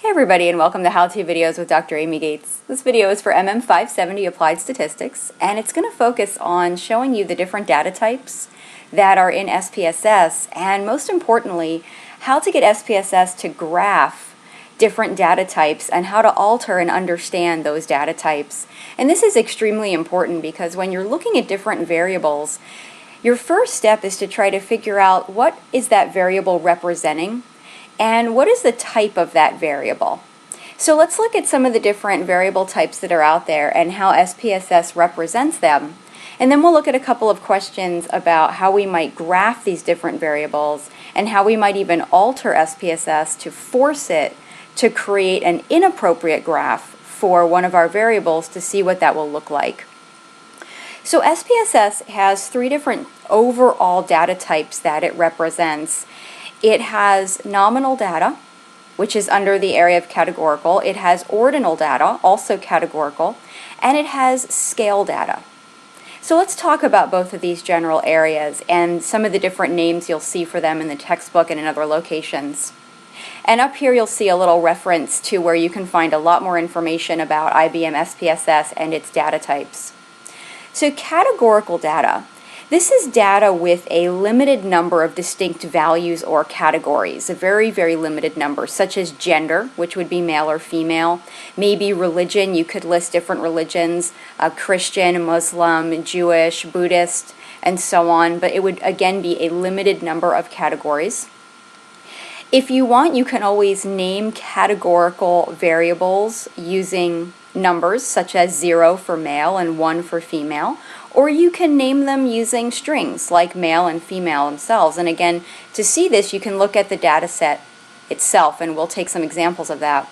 Hey everybody, and welcome to How-To Videos with Dr. Amy Gates. This video is for MM570 Applied Statistics, and it's going to focus on showing you the different data types that are in SPSS, and most importantly, how to get SPSS to graph different data types and how to alter and understand those data types. And this is extremely important because when you're looking at different variables, your first step is to try to figure out what is that variable representing and what is the type of that variable. So let's look at some of the different variable types that are out there and how SPSS represents them. And then we'll look at a couple of questions about how we might graph these different variables and how we might even alter SPSS to force it to create an inappropriate graph for one of our variables to see what that will look like. So SPSS has three different overall data types that it represents. It has nominal data, which is under the area of categorical. It has ordinal data, also categorical, and it has scale data. So let's talk about both of these general areas and some of the different names you'll see for them in the textbook and in other locations. And up here you'll see a little reference to where you can find a lot more information about IBM SPSS and its data types. So categorical data. This is data with a limited number of distinct values or categories, a very, very limited number, such as gender, which would be male or female, maybe religion, you could list different religions, Christian, Muslim, Jewish, Buddhist, and so on, but it would again be a limited number of categories. If you want, you can always name categorical variables using numbers, such as 0 for male and 1 for female, or you can name them using strings like male and female themselves. And again, to see this, you can look at the data set itself, and we'll take some examples of that.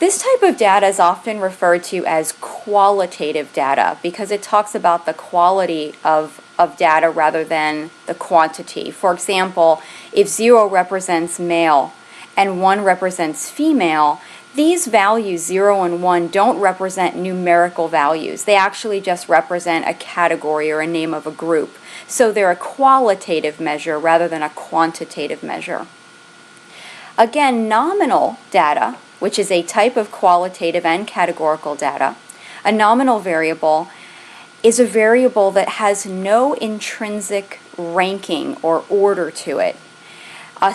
This type of data is often referred to as qualitative data because it talks about the quality of data rather than the quantity. For example, if 0 represents male and 1 represents female, these values, 0 and 1, don't represent numerical values. They actually just represent a category or a name of a group. So they're a qualitative measure rather than a quantitative measure. Again, nominal data, which is a type of qualitative and categorical data, a nominal variable is a variable that has no intrinsic ranking or order to it.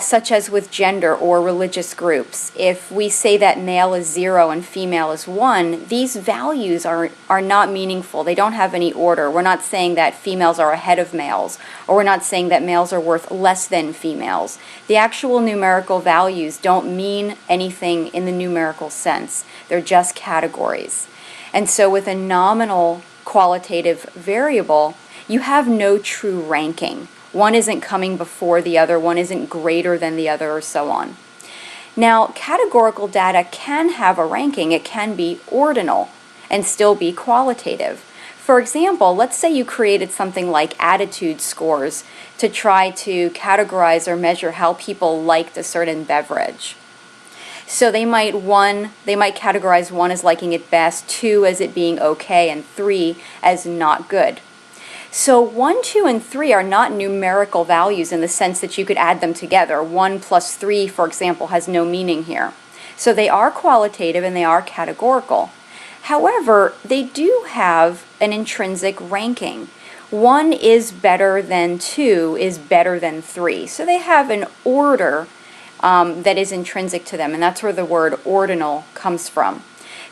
Such as with gender or religious groups. If we say that male is 0 and female is 1, these values are not meaningful. They don't have any order. We're not saying that females are ahead of males, or we're not saying that males are worth less than females. The actual numerical values don't mean anything in the numerical sense. They're just categories. And so with a nominal qualitative variable, you have no true ranking. One isn't coming before the other, one isn't greater than the other, or so on. Now, categorical data can have a ranking. It can be ordinal and still be qualitative. For example, let's say you created something like attitude scores to try to categorize or measure how people liked a certain beverage. So they might categorize 1 as liking it best, 2 as it being okay, and 3 as not good. So 1, 2, and 3 are not numerical values in the sense that you could add them together. 1 plus 3, for example, has no meaning here. So they are qualitative and they are categorical. However, they do have an intrinsic ranking. 1 is better than 2 is better than 3. So they have an order that is intrinsic to them, and that's where the word ordinal comes from.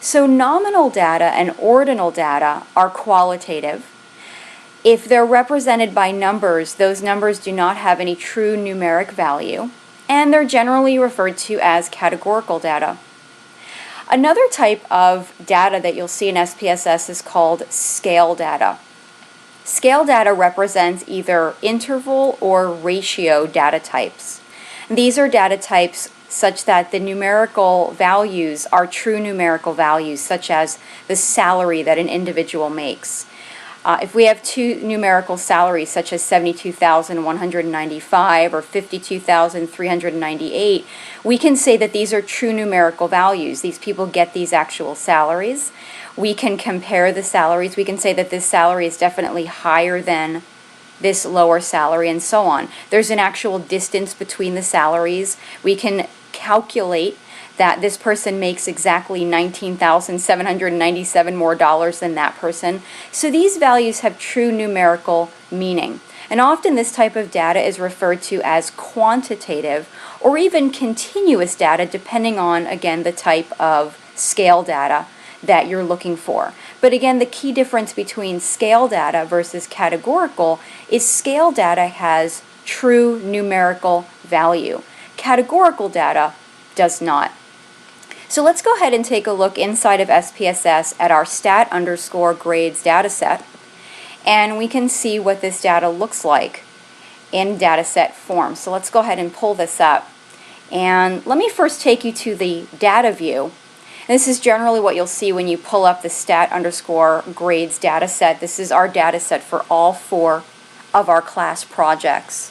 So nominal data and ordinal data are qualitative. If they're represented by numbers, those numbers do not have any true numeric value, and they're generally referred to as categorical data. Another type of data that you'll see in SPSS is called scale data. Scale data represents either interval or ratio data types. These are data types such that the numerical values are true numerical values, such as the salary that an individual makes. If we have two numerical salaries such as 72,195 or 52,398, we can say that these are true numerical values. These people get these actual salaries. We can compare the salaries. We can say that this salary is definitely higher than this lower salary, and so on. There's an actual distance between the salaries. We can calculate that this person makes exactly $19,797 more dollars than that person. So these values have true numerical meaning. And often this type of data is referred to as quantitative or even continuous data, depending on, again, the type of scale data that you're looking for. But again, the key difference between scale data versus categorical is scale data has true numerical value. Categorical data does not. So let's go ahead and take a look inside of SPSS at our stat_grades dataset, and we can see what this data looks like in dataset form. So let's go ahead and pull this up. And let me first take you to the data view. This is generally what you'll see when you pull up the stat_grades dataset. This is our dataset for all 4 of our class projects.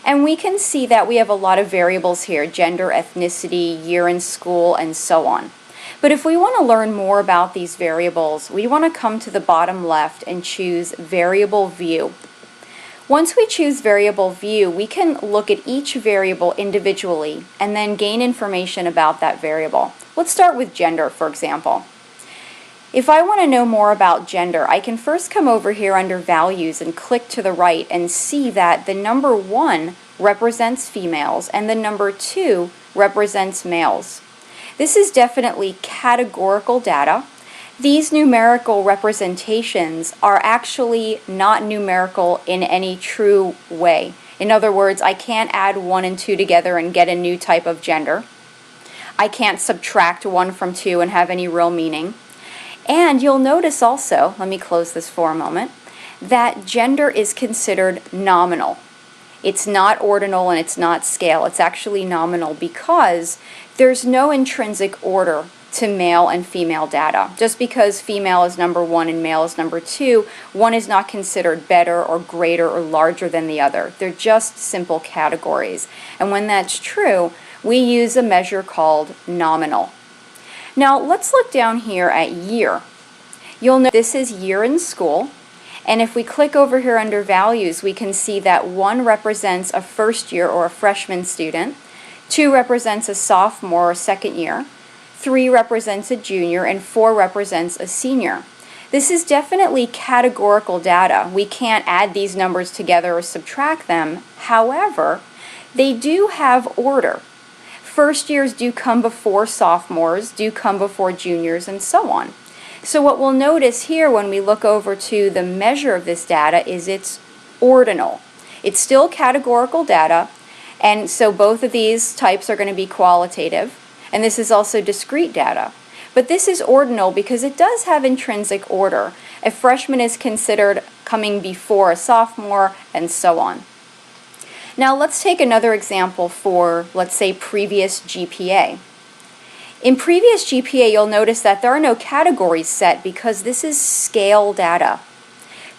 And we can see that we have a lot of variables here: gender, ethnicity, year in school, and so on. But if we want to learn more about these variables, we want to come to the bottom left and choose Variable View. Once we choose Variable View, we can look at each variable individually and then gain information about that variable. Let's start with gender, for example. If I want to know more about gender, I can first come over here under Values and click to the right and see that the number 1 represents females and the number 2 represents males. This is definitely categorical data. These numerical representations are actually not numerical in any true way. In other words, I can't add 1 and 2 together and get a new type of gender. I can't subtract 1 from 2 and have any real meaning. And you'll notice also, let me close this for a moment, that gender is considered nominal. It's not ordinal and it's not scale. It's actually nominal because there's no intrinsic order to male and female data. Just because female is number 1 and male is number 2, one is not considered better or greater or larger than the other. They're just simple categories. And when that's true, we use a measure called nominal. Now let's look down here at year. You'll note this is year in school, and if we click over here under values, we can see that 1 represents a first year or a freshman student, 2 represents a sophomore or second year, 3 represents a junior, and 4 represents a senior. This is definitely categorical data. We can't add these numbers together or subtract them. However, they do have order. First years do come before sophomores, do come before juniors, and so on. So what we'll notice here when we look over to the measure of this data is it's ordinal. It's still categorical data, and so both of these types are going to be qualitative, and this is also discrete data. But this is ordinal because it does have intrinsic order. A freshman is considered coming before a sophomore, and so on. Now let's take another example for, let's say, previous GPA. In previous GPA, you'll notice that there are no categories set because this is scale data.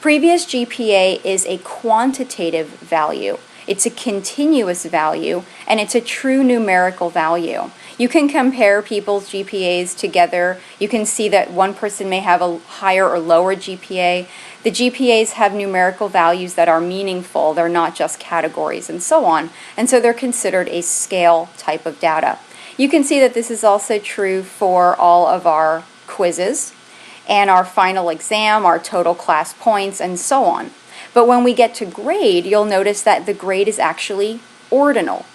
Previous GPA is a quantitative value. It's a continuous value, and it's a true numerical value. You can compare people's GPAs together. You can see that one person may have a higher or lower GPA. The GPAs have numerical values that are meaningful. They're not just categories and so on. And so they're considered a scale type of data. You can see that this is also true for all of our quizzes and our final exam, our total class points, and so on. But when we get to grade, you'll notice that the grade is actually ordinal.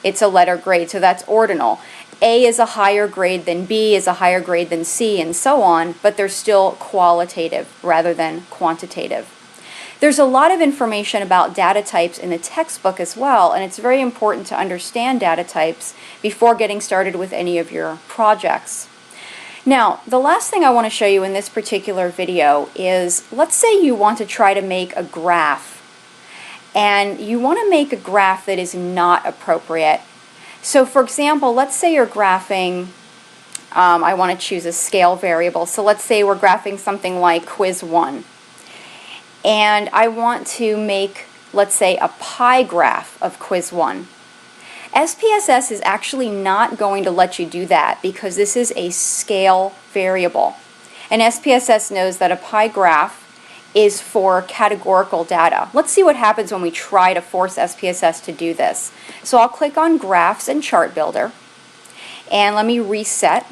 It's a letter grade, so that's ordinal. A is a higher grade than B, is a higher grade than C, and so on, but they're still qualitative rather than quantitative. There's a lot of information about data types in the textbook as well, and it's very important to understand data types before getting started with any of your projects. Now, the last thing I want to show you in this particular video is, let's say you want to try to make a graph, and you want to make a graph that is not appropriate. So for example, let's say you're graphing, I want to choose a scale variable, so let's say we're graphing something like quiz 1. And I want to make, let's say, a pie graph of quiz 1. SPSS is actually not going to let you do that because this is a scale variable. And SPSS knows that a pie graph is for categorical data. Let's see what happens when we try to force SPSS to do this. So I'll click on Graphs and Chart Builder. and let me reset.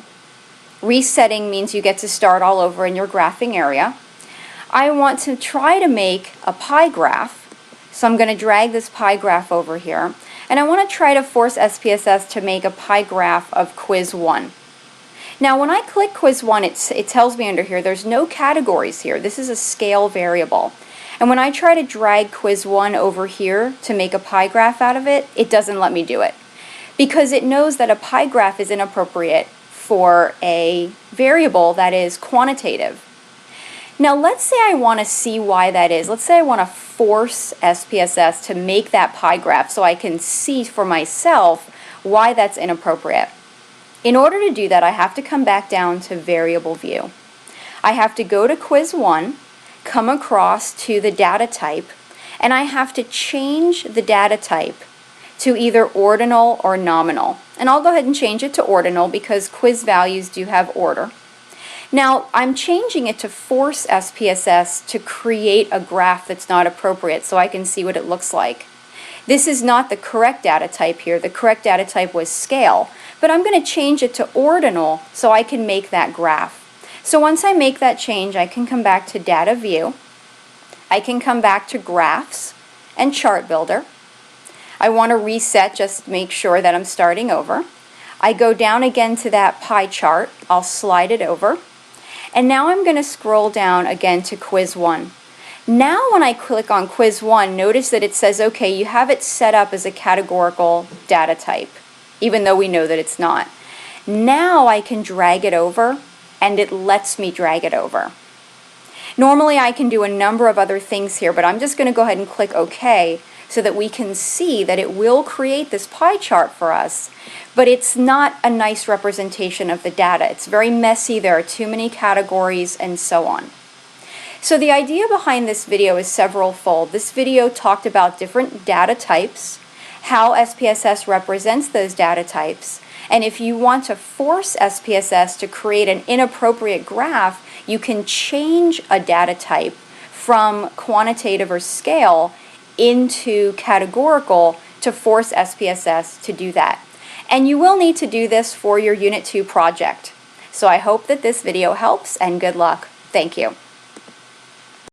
Resetting means you get to start all over in your graphing area. I want to try to make a pie graph, so I'm going to drag this pie graph over here, and I want to try to force SPSS to make a pie graph of quiz 1. Now when I click quiz 1, it tells me under here there's no categories here. This is a scale variable. And when I try to drag quiz 1 over here to make a pie graph out of it, it doesn't let me do it, because it knows that a pie graph is inappropriate for a variable that is quantitative. Now let's say I want to see why that is. Let's say I want to force SPSS to make that pie graph so I can see for myself why that's inappropriate. In order to do that, I have to come back down to variable view. I have to go to quiz 1, come across to the data type, and I have to change the data type to either ordinal or nominal. And I'll go ahead and change it to ordinal because quiz values do have order. Now I'm changing it to force SPSS to create a graph that's not appropriate so I can see what it looks like. This is not the correct data type here. The correct data type was scale, but I'm going to change it to ordinal so I can make that graph. So once I make that change, I can come back to data view. I can come back to graphs and chart builder. I want to reset just to make sure that I'm starting over. I go down again to that pie chart. I'll slide it over. And now I'm going to scroll down again to quiz 1. Now when I click on quiz 1, notice that it says, okay, you have it set up as a categorical data type, even though we know that it's not. Now I can drag it over, and it lets me drag it over. Normally I can do a number of other things here, but I'm just going to go ahead and click OK so that we can see that it will create this pie chart for us, but it's not a nice representation of the data. It's very messy, there are too many categories, and so on. So the idea behind this video is several-fold. This video talked about different data types, how SPSS represents those data types, and if you want to force SPSS to create an inappropriate graph, you can change a data type from quantitative or scale into categorical to force SPSS to do that. And you will need to do this for your Unit 2 project. So I hope that this video helps, and good luck. Thank you.